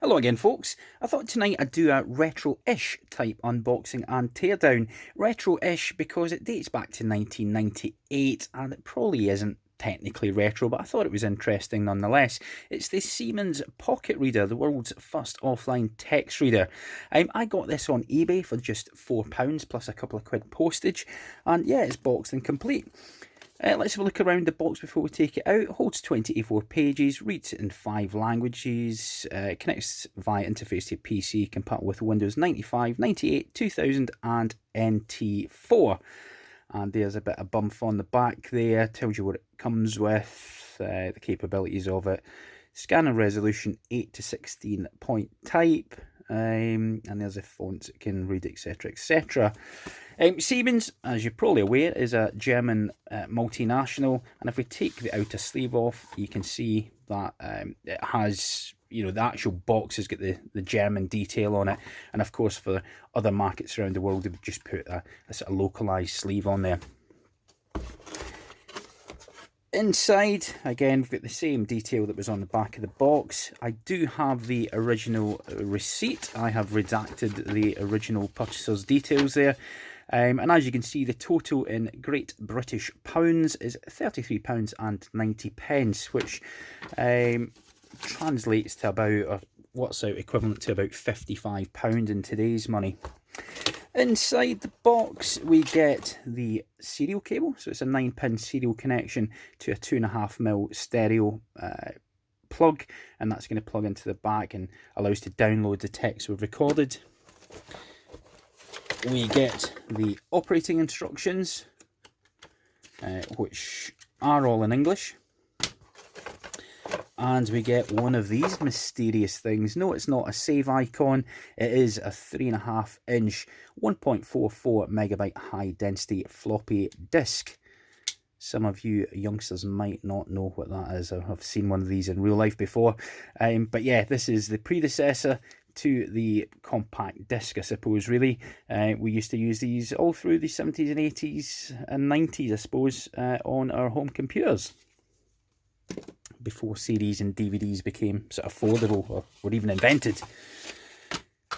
Hello again, folks. I thought tonight I'd do a retro-ish type unboxing and teardown. Retro-ish because it dates back to 1998 and it probably isn't technically retro, but I thought it was interesting nonetheless. It's the Siemens Pocket Reader, the world's first offline text reader. I got this on eBay for just £4 plus a couple of quid postage, and yeah, it's boxed and complete. Let's have a look around the box before we take it out. It holds 24 pages, reads in 5 languages, connects via interface to PC, compatible with Windows 95, 98, 2000 and NT4. And there's a bit of bump on the back there, tells you what it comes with, the capabilities of it. Scanner resolution 8 to 16 point type. And there's a font it can read, etc, etc. Siemens, as you're probably aware, is a German multinational, and if we take the outer sleeve off, you can see that it has, the actual box has got the German detail on it, and of course for other markets around the world they would just put a sort of localized sleeve on there. Inside, again, we've got the same detail that was on the back of the box. I do have the original receipt. I have redacted the original purchaser's details there. And as you can see, the total in Great British pounds is £33.90, which translates to about, or what's out equivalent to about £55 in today's money. Inside the box we get the serial cable, so it's a 9-pin serial connection to a 2.5mm stereo plug, and that's going to plug into the back and allow us to download the text we've recorded. We get the operating instructions, which are all in English. And we get one of these mysterious things. No, it's not a save icon. It is a 3.5-inch, 1.44 megabyte high density floppy disk. Some of you youngsters might not know what that is. I've seen one of these in real life before. But yeah, this is the predecessor to the compact disc, I suppose, really. We used to use these all through the 70s and 80s and 90s, I suppose, on our home computers, before CDs and DVDs became sort of affordable or were even invented.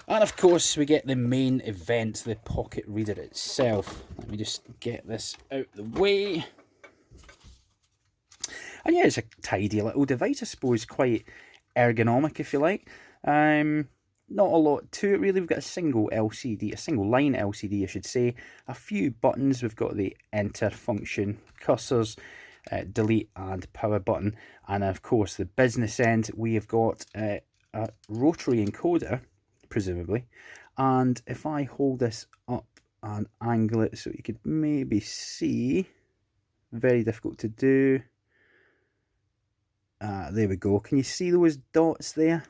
And of course we get the main event, the pocket reader itself. Let me just get this out the way. And yeah, it's a tidy little device, I suppose, quite ergonomic if you like. Not a lot to it really. We've got a single LCD, a single line LCD I should say, a few buttons. We've got the enter function, cursors, delete and power button, and of course the business end we have got a rotary encoder, presumably. And if I hold this up and angle it so you could maybe see, very difficult to do, there we go. Can you see those dots there?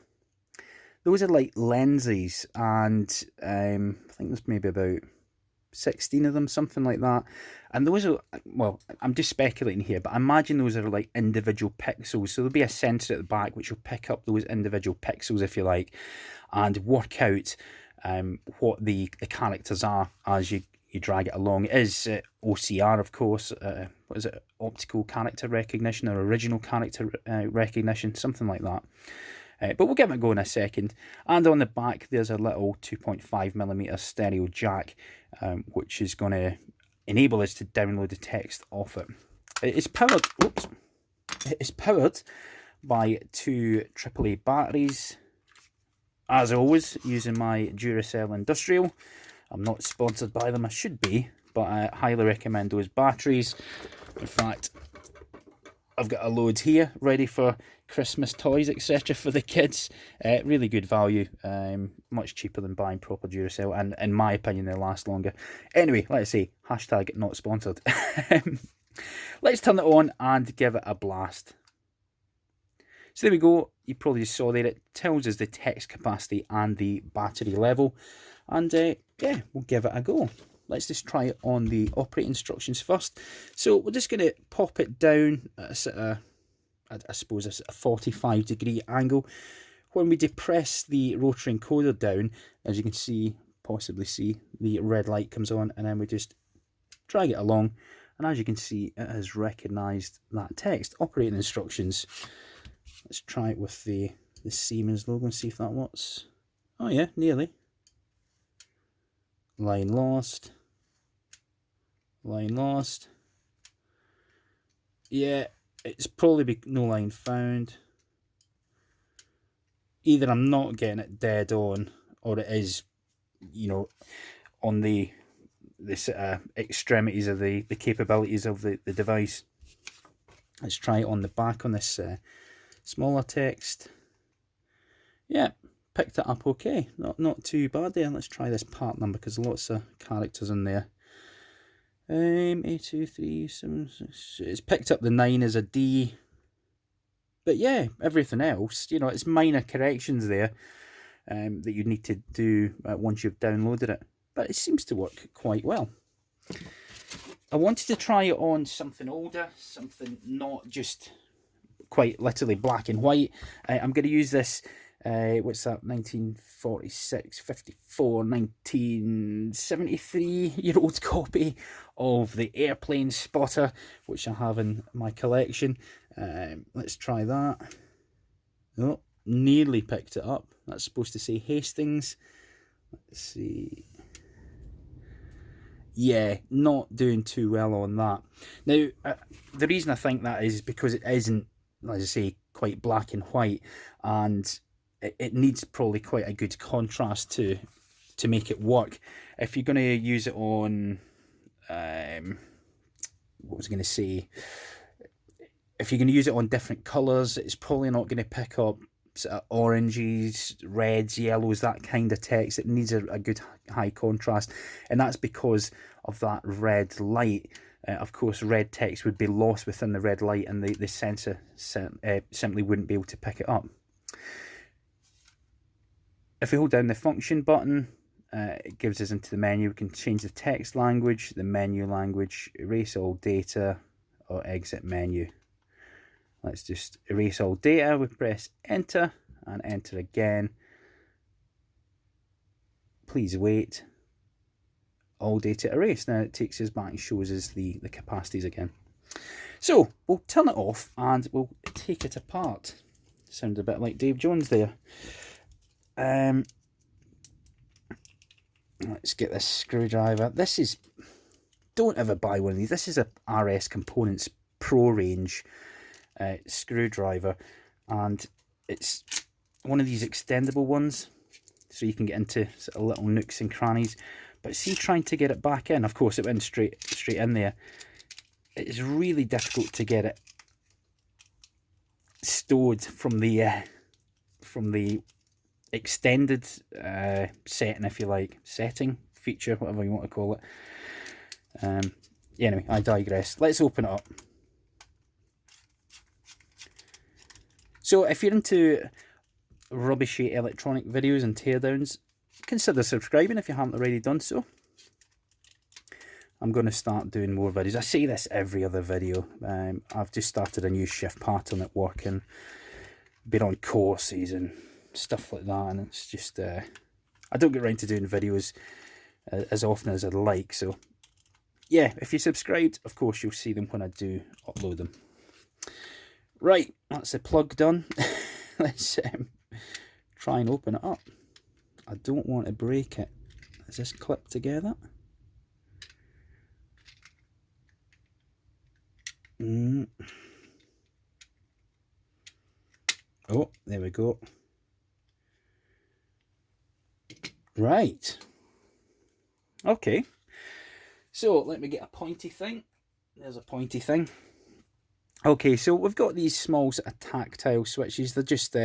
Those are like lenses, and I think there's maybe about 16 of them, something like that. And those are, well, I'm just speculating here, but I imagine those are like individual pixels. So there'll be a sensor at the back which will pick up those individual pixels, if you like, and work out what the characters are as you drag it along. It is OCR, of course. What is it? Optical character recognition or original character recognition, something like that. But we'll give it a go in a second. And on the back there's a little 2.5mm stereo jack, which is going to enable us to download the text off it. It's powered, it's powered by 2 AAA batteries, as always, using my Duracell Industrial. I'm not sponsored by them, I should be, but I highly recommend those batteries. In fact, I've got a load here ready for Christmas toys, etc. for the kids. Really good value, much cheaper than buying proper Duracell, and in my opinion they last longer. Anyway, let's say hashtag not sponsored. Let's turn it on and give it a blast. So there we go. You probably just saw there, it tells us the text capacity and the battery level, and yeah, we'll give it a go. Let's just try it on the operating instructions first. So we're just going to pop it down at I suppose a 45-degree angle. When we depress the rotary encoder down, as you can see, possibly see, the red light comes on, and then we just drag it along, and as you can see, it has recognised that text. Operating instructions. Let's try it with the the Siemens logo and see if that works. Oh yeah, nearly. Line lost. Line lost. Yeah, it's probably no line found. Either I'm not getting it dead on, or it is, you know, on the extremities of the capabilities of the device. Let's try it on the back on this smaller text. Yeah, picked it up okay. Not too bad there. Let's try this part number because lots of characters in there. A237. It's picked up the 9 as a D. But yeah, everything else, you know, it's minor corrections there that you need to do once you've downloaded it. But it seems to work quite well. I wanted to try it on something older, something not just quite literally black and white. I'm going to use this, what's that, 1946, 54, 1973-year-old copy of the Airplane Spotter, which I have in my collection. Let's try that. Oh, nearly picked it up. That's supposed to say Hastings. Let's see. Yeah, not doing too well on that. Now, the reason I think that is because it isn't, as I say, quite black and white, and it needs probably quite a good contrast to make it work. If you're going to use it on, what was I going to say? If you're going to use it on different colours, it's probably not going to pick up sort of oranges, reds, yellows, that kind of text. It needs a good high contrast, and that's because of that red light. Of course, red text would be lost within the red light, and the sensor simply wouldn't be able to pick it up. If we hold down the function button, it gives us into the menu. We can change the text language, the menu language, erase all data, or exit menu. Let's just erase all data. We press enter and enter again. Please wait. All data erased. Now it takes us back and shows us the capacities again. So we'll turn it off and we'll take it apart. Sounds a bit like Dave Jones there. Let's get this screwdriver. This is, don't ever buy one of these. This is a RS Components Pro range screwdriver, and it's one of these extendable ones, so you can get into sort of little nooks and crannies. But see, trying to get it back in, of course it went straight in there. It's really difficult to get it stowed from the extended setting, if you like, setting feature, whatever you want to call it. Anyway, I digress. Let's open it up. So if you're into rubbishy electronic videos and teardowns, consider subscribing if you haven't already done so. I'm going to start doing more videos. I say this every other video. I've just started a new shift pattern at work and been on courses and stuff like that, and it's just I don't get around to doing videos as often as I'd like. So yeah, if you're subscribed, of course you'll see them when I do upload them. Right, that's the plug done. Let's try and open it up. I don't want to break it. Is this clipped together? Oh, there we go. Right. Okay. So let me get a pointy thing. There's a pointy thing. Okay, so we've got these small sort of tactile switches. They're just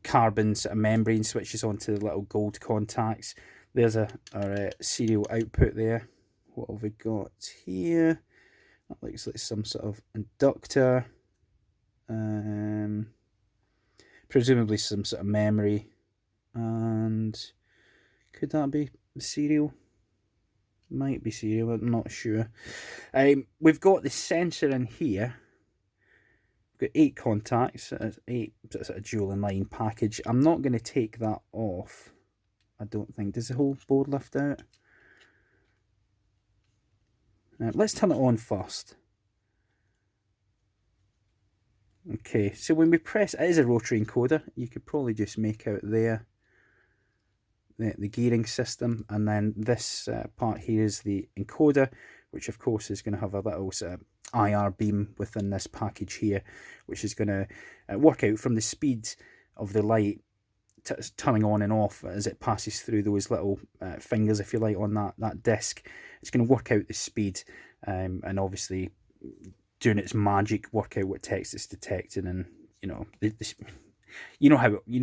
carbon sort of membrane switches onto the little gold contacts. There's our serial output there. What have we got here? That looks like some sort of inductor. Presumably some sort of memory. And could that be serial? Might be serial, I'm not sure. We've got the sensor in here. We've got 8 contacts, 8 sort of dual inline package. I'm not going to take that off, I don't think. Does the whole board lift out? Let's turn it on first. Okay, so when we press, it is a rotary encoder. You could probably just make out there the gearing system, and then this part here is the encoder, which of course is going to have a little sort of IR beam within this package here, which is going to work out from the speed of the light turning on and off as it passes through those little fingers, if you like, on that disc. It's going to work out the speed, and obviously doing its magic, work out what text it's detecting, and you know, you know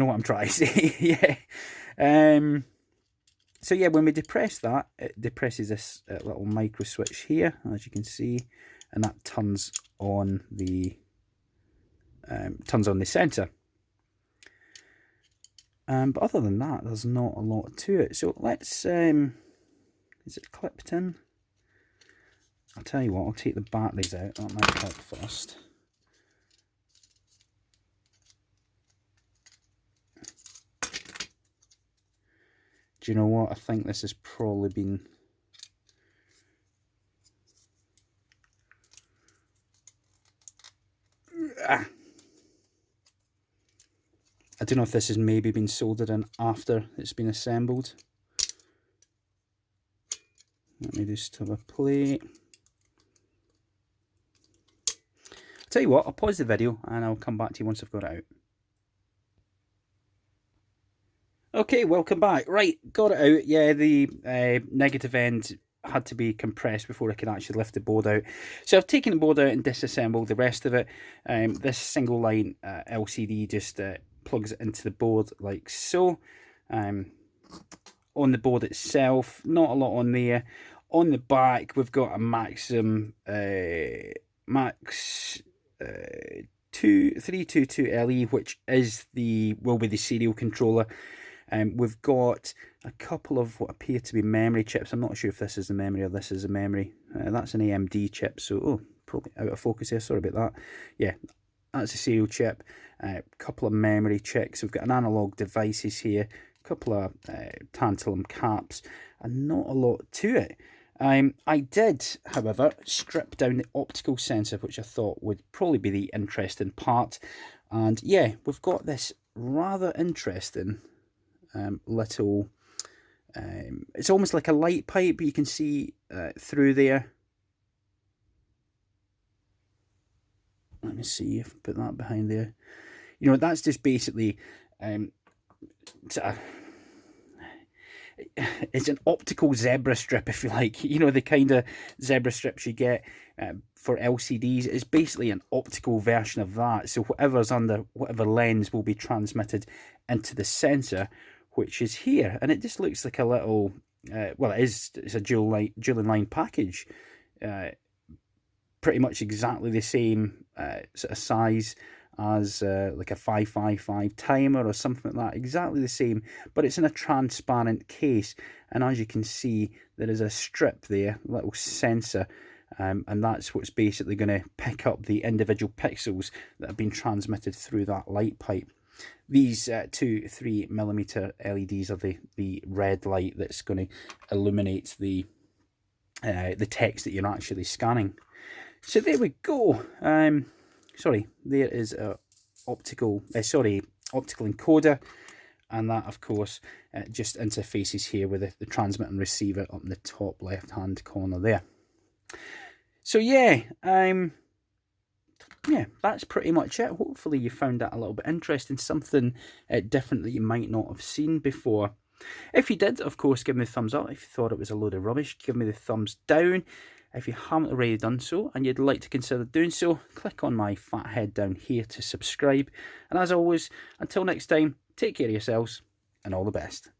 what I'm trying to say. Yeah. So yeah, when we depress that, it depresses this little micro switch here, as you can see, and that turns on the sensor. But other than that, there's not a lot to it. So let's, is it clipped in? I'll tell you what, I'll take the batteries out. That might help first. Do you know what? I think this has probably been... I don't know if this has maybe been soldered in after it's been assembled. Let me just have a play. I'll tell you what, I'll pause the video and I'll come back to you once I've got it out. Okay, welcome back. Right, got it out. Yeah, the negative end had to be compressed before I could actually lift the board out. So I've taken the board out and disassembled the rest of it. This single line LCD just plugs it into the board like so. On the board itself, not a lot on there. On the back, we've got a Maxim Max 322 LE, which will be the serial controller. We've got a couple of what appear to be memory chips. I'm not sure if this is the memory or this is a memory. That's an AMD chip, so probably out of focus here. Sorry about that. Yeah, that's a serial chip. A couple of memory checks. We've got an analog devices here. A couple of tantalum caps, and not a lot to it. I did, however, strip down the optical sensor, which I thought would probably be the interesting part. And yeah, we've got this rather interesting little, it's almost like a light pipe. You can see through there. Let me see if I put that behind there. You know, that's just basically it's an optical zebra strip, if you like. You know, the kind of zebra strips you get for LCDs. It's basically an optical version of that. So whatever's under whatever lens will be transmitted into the sensor, which is here. And it just looks like a little, well, it's a dual line package. Pretty much exactly the same sort of size as like a 555 timer or something like that, exactly the same, but it's in a transparent case. And as you can see, there is a strip there, a little sensor, and that's what's basically going to pick up the individual pixels that have been transmitted through that light pipe. These 2-3mm LEDs are the red light that's going to illuminate the text that you're actually scanning. So there we go. Sorry, there is a optical encoder, and that of course just interfaces here with the transmit and receiver up in the top left hand corner there. So yeah, yeah, that's pretty much it. Hopefully you found that a little bit interesting, something different that you might not have seen before. If you did, of course, give me a thumbs up. If you thought it was a load of rubbish, give me the thumbs down. If you haven't already done so and you'd like to consider doing so, click on my fat head down here to subscribe. And as always, until next time, take care of yourselves and all the best.